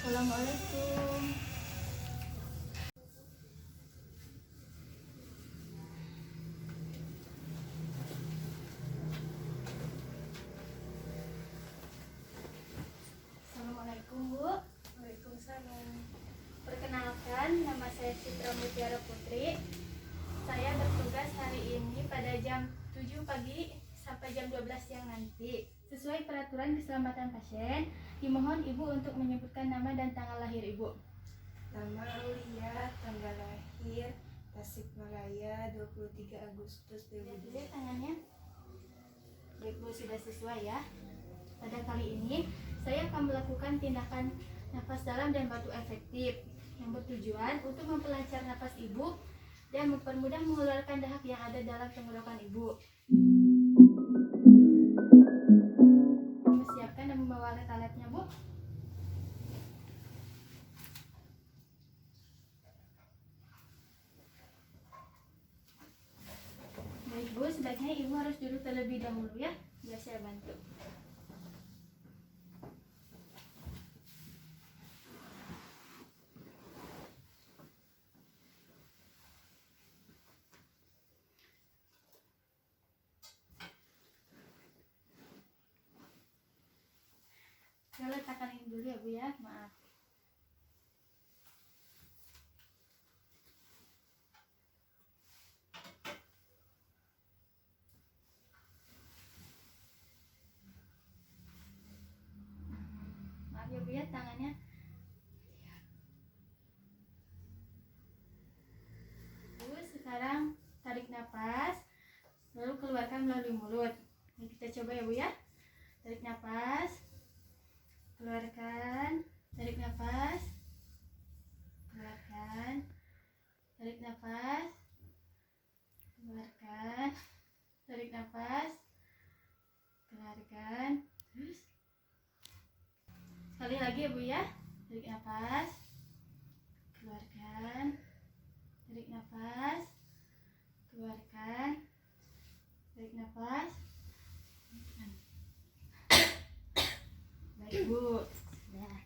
Assalamualaikum. Assalamualaikum, Bu. Waalaikumsalam. Perkenalkan, nama saya Citra Mutiara Putri. Saya bertugas hari ini pada jam 7 pagi sampai jam 12 siang nanti. Sesuai peraturan keselamatan pasien, dimohon Ibu untuk menyebutkan nama dan tanggal lahir Ibu. Nama Aulia, tanggal lahir Tasikmalaya 23 Agustus Lihat 2002. tangannya. Baik Bu, sudah sesuai ya. Pada kali ini, saya akan melakukan tindakan nafas dalam dan batu efektif yang bertujuan untuk memperlancar nafas Ibu dan mempermudah mengeluarkan dahak yang ada dalam tenggorokan Ibu. Siapkan dan membawa alat-alatnya, Bu. Baik Bu, sebaiknya Ibu harus duduk terlebih dahulu ya, biar saya bantu. Saya letakkan ini dulu ya Bu ya, maaf. Maaf ya Bu ya, tangannya. Bu, sekarang tarik nafas, lalu keluarkan melalui mulut. Ini kita coba ya Bu ya. Tarik nafas, keluarkan, tarik nafas, keluarkan, tarik nafas, keluarkan, tarik nafas, keluarkan. Terus sekali lagi ya Bu ya. Tarik nafas, keluarkan, tarik nafas, keluarkan, tarik nafas. Baik Bu, sudah.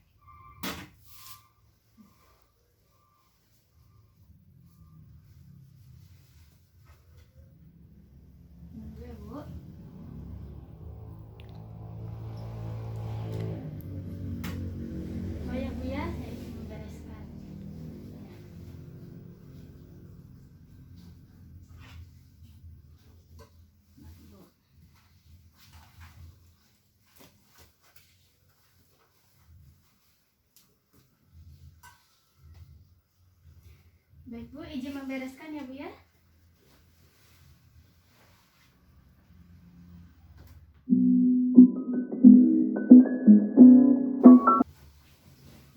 Tunggu ya Bu. Oh ya Bu ya, saya ingin membereskan. Maaf, Bu. Baik Bu, izin membereskan ya Bu ya.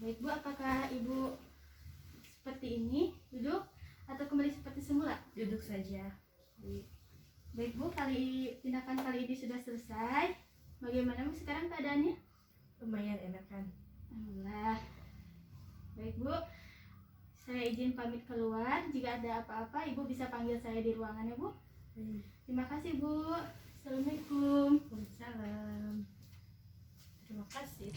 Baik Bu, apakah Ibu seperti ini duduk atau kembali seperti semula? Duduk saja. Baik Bu, tindakan kali ini sudah selesai. Bagaimana Bu sekarang keadaannya? Lumayan enakan. Alhamdulillah. Baik Bu, saya izin pamit keluar. Jika ada apa-apa, Ibu bisa panggil saya di ruangan ya Bu. Terima kasih Bu. Assalamualaikum. Waalaikumsalam. Terima kasih.